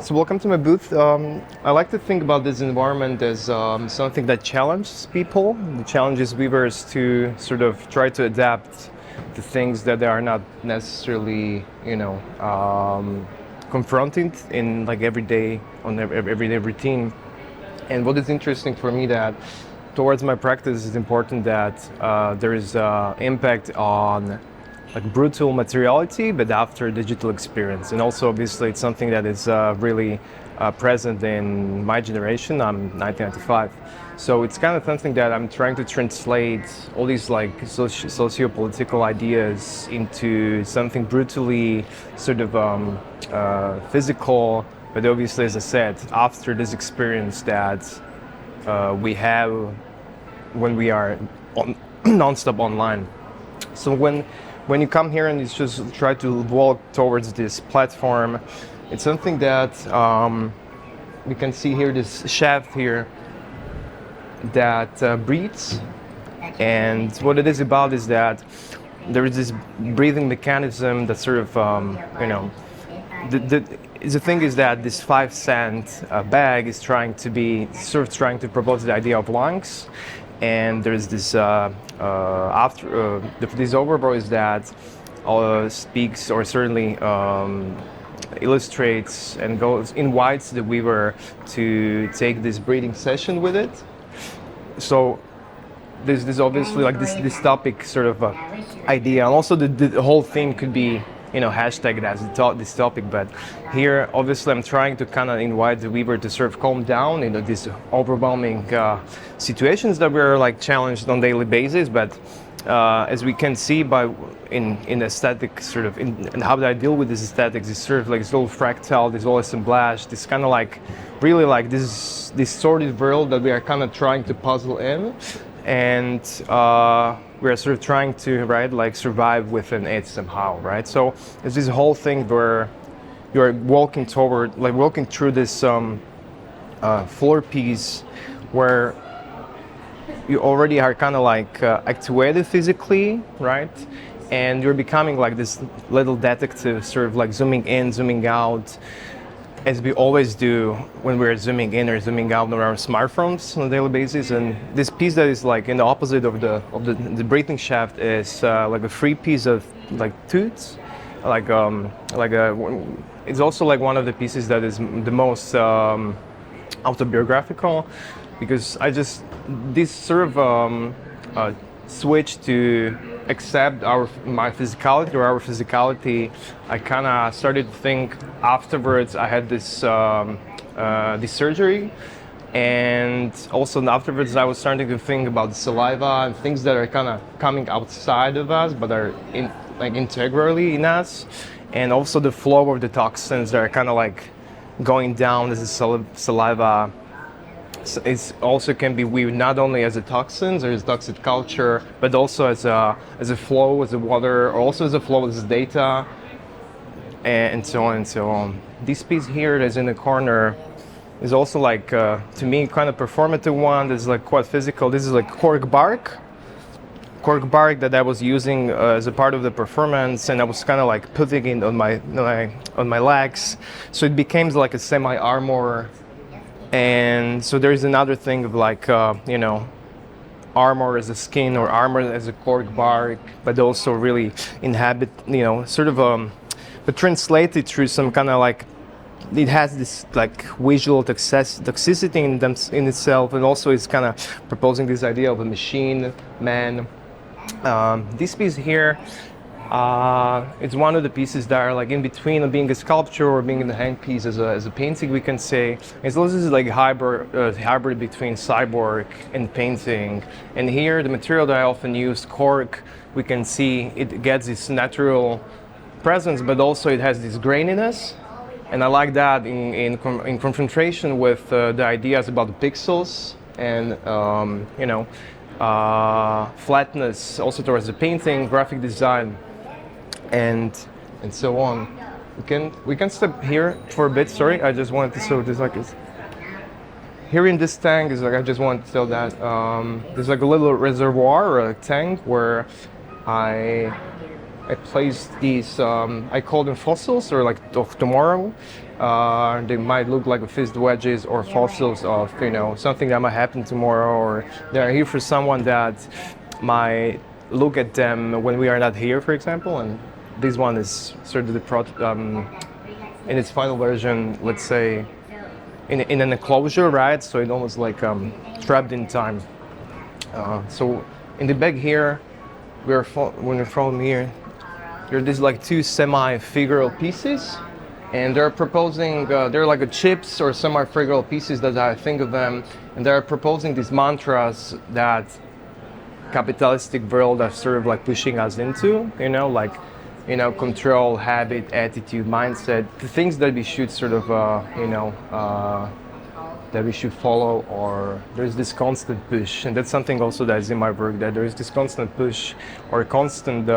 So welcome to my booth. I like to think about this environment as something that challenges people. It challenges weavers to sort of try to adapt to things that they are not necessarily, confronted in like everyday routine. And what is interesting for me that towards my practice it's important that there is impact on like brutal materiality, but after digital experience. And also obviously it's something that is really present in my generation. I'm 1995. So it's kind of something that I'm trying to translate all these like socio-political ideas into something brutally sort of physical, but obviously, as I said, after this experience that we have when we are non-stop online. So when you come here and you just try to walk towards this platform, it's something that we can see here, this shaft here that breathes. And what it is about is that there is this breathing mechanism that sort of, the thing is that this 5-cent bag is trying to propose the idea of lungs. And there's this this overvoice that speaks or certainly illustrates and invites the weaver to take this breathing session with it. So there's obviously like this topic sort of idea, and also the whole thing could be hashtagged as this topic, but here obviously I'm trying to kind of invite the weaver to sort of calm down these overwhelming situations that we're like challenged on daily basis. But as we can see in aesthetic sort of and how I deal with this aesthetics is sort of like this little fractal, this little assemblage, this kind of like really like this sorted world that we are kind of trying to puzzle in, and we're sort of trying to survive within it somehow, right? So it's this whole thing where you're walking through this floor piece where you already are kind of like actuated physically, right? And you're becoming like this little detective, sort of like zooming in, zooming out, as we always do when we're zooming in or zooming out on our smartphones on a daily basis. And this piece that is like in the opposite of the breathing shaft is like a free piece of like toots, it's also like one of the pieces that is the most autobiographical, because this sort of switch to accept my physicality or our physicality. I kind of started to think afterwards. I had this surgery, and also afterwards I was starting to think about the saliva and things that are kind of coming outside of us but are integrally in us, and also the flow of the toxins that are kind of like going down as the saliva. It also can be viewed not only as a toxins or as toxic culture, but also as a flow, as a water, or also as a flow as data, and so on and so on. This piece here that's in the corner is also like, to me, kind of performative one. That's like quite physical. This is like cork bark that I was using as a part of the performance, and I was kind of like putting it on my legs, so it became like a semi-armor. And so there's another thing of like, armor as a skin or armor as a cork bark, but also really inhabit, but translated through some kind of like, it has this like visual toxicity in itself, and also it's kind of proposing this idea of a machine man. This piece here, it's one of the pieces that are like in between of being a sculpture or being in the hand piece as a painting, we can say. It's also like a hybrid between cyborg and painting. And here the material that I often use, cork, we can see it gets this natural presence, but also it has this graininess. And I like that in confrontation with the ideas about the pixels and flatness, also towards the painting, graphic design, and so on. We can step here for a bit. Sorry, I just wanted to show this like this. Here in this tank is like, I just wanted to tell that there's like a little reservoir or a tank where I I placed these, I call them fossils, or like of tomorrow. They might look like fist wedges or fossils of, you know, something that might happen tomorrow, or they're here for someone that might look at them when we are not here, for example. And this one is sort of the in its final version, let's say, in an enclosure, right? So it almost like trapped in time. So in the back here, when you're from here, there are these like two semi-figural pieces, and they're proposing, they're like a chips or semi-figural pieces that I think of them, and they're proposing these mantras that capitalistic world are sort of like pushing us into, you know, like, you know, control, habit, attitude, mindset, the things that we should sort of, you know, that we should follow, or there's this constant push, and that's something also that is in my work, that there is this constant push or constant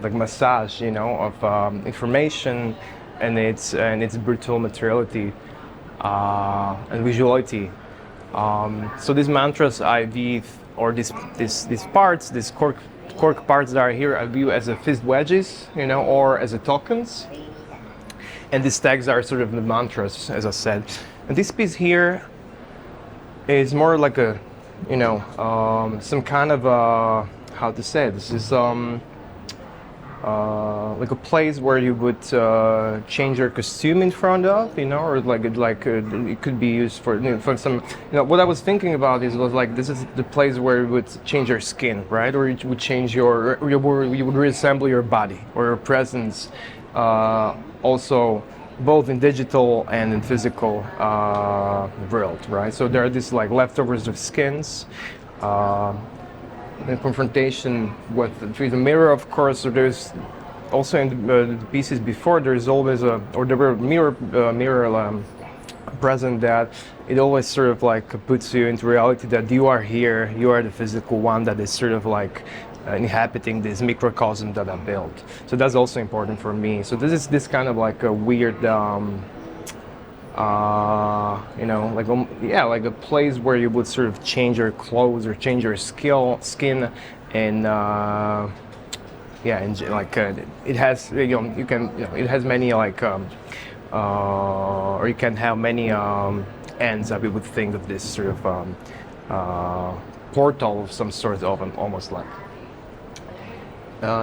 like massage, you know, of information and its brutal materiality and visuality. So these mantras I weave, or these parts, these cork parts that are here, I view as a fist wedges, you know, or as a tokens, and these tags are sort of the mantras, as I said. And this piece here is more like a, you know, some kind of how to say it? This is like a place where you would change your costume in front of, you know, or it could be used for, you know, for some, you know, what I was thinking about was like, this is the place where you would change your skin, right? Or you would change you would reassemble your body or your presence, also both in digital and in physical world, right? So there are these like leftovers of skins, in confrontation with the mirror, of course. So there's also in the pieces before, there's always there were mirror present, that it always sort of like puts you into reality that you are here, you are the physical one that is sort of like inhabiting this microcosm that I built. So that's also important for me. So this is this kind of like a weird, you know, like like a place where you would sort of change your clothes or change your skin, and and like it has, you know, you can, you know, it has many like or you can have many ends that we would think of this sort of portal of some sort of almost like.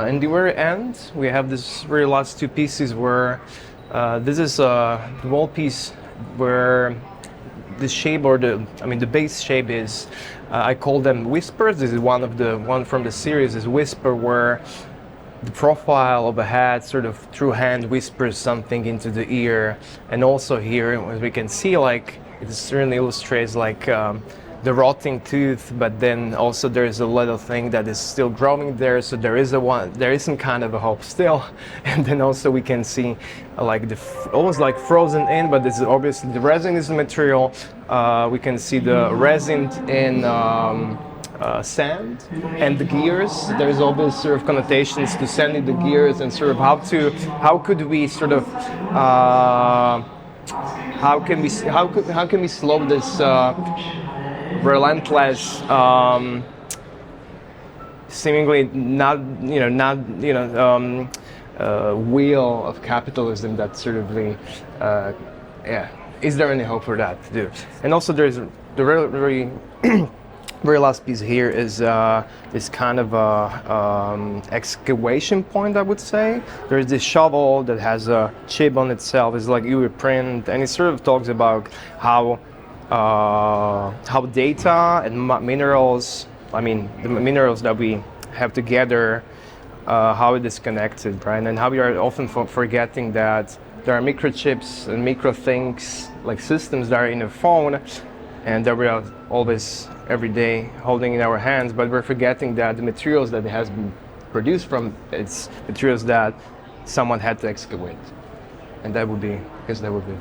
In the very end, we have this very last two pieces where this is the wall piece where the shape, or the base shape is, I call them whispers. This is one from the series is Whisper, where the profile of a head sort of through hand whispers something into the ear. And also here, as we can see, like it certainly illustrates like the rotting tooth, but then also there's a little thing that is still growing there, so there is some kind of a hope still. And then also we can see like almost like frozen in, but this is obviously the resin is the material. We can see the resin in sand and the gears. There's always sort of connotations to sanding the gears, and sort of how could we sort of how can we slow this relentless, seemingly wheel of capitalism that sort of is there any hope for that to do? And also there's the very very last piece here is this kind of excavation point, I would say. There's this shovel that has a chip on itself. It's like UV print, and it sort of talks about how data and minerals, the minerals that we have together, how it is connected, right? And how we are often forgetting that there are microchips and micro things, like systems that are in a phone, and that we are always, every day, holding in our hands, but we're forgetting that the materials that it has been produced from, it's materials that someone had to excavate. And that would be, I guess that would be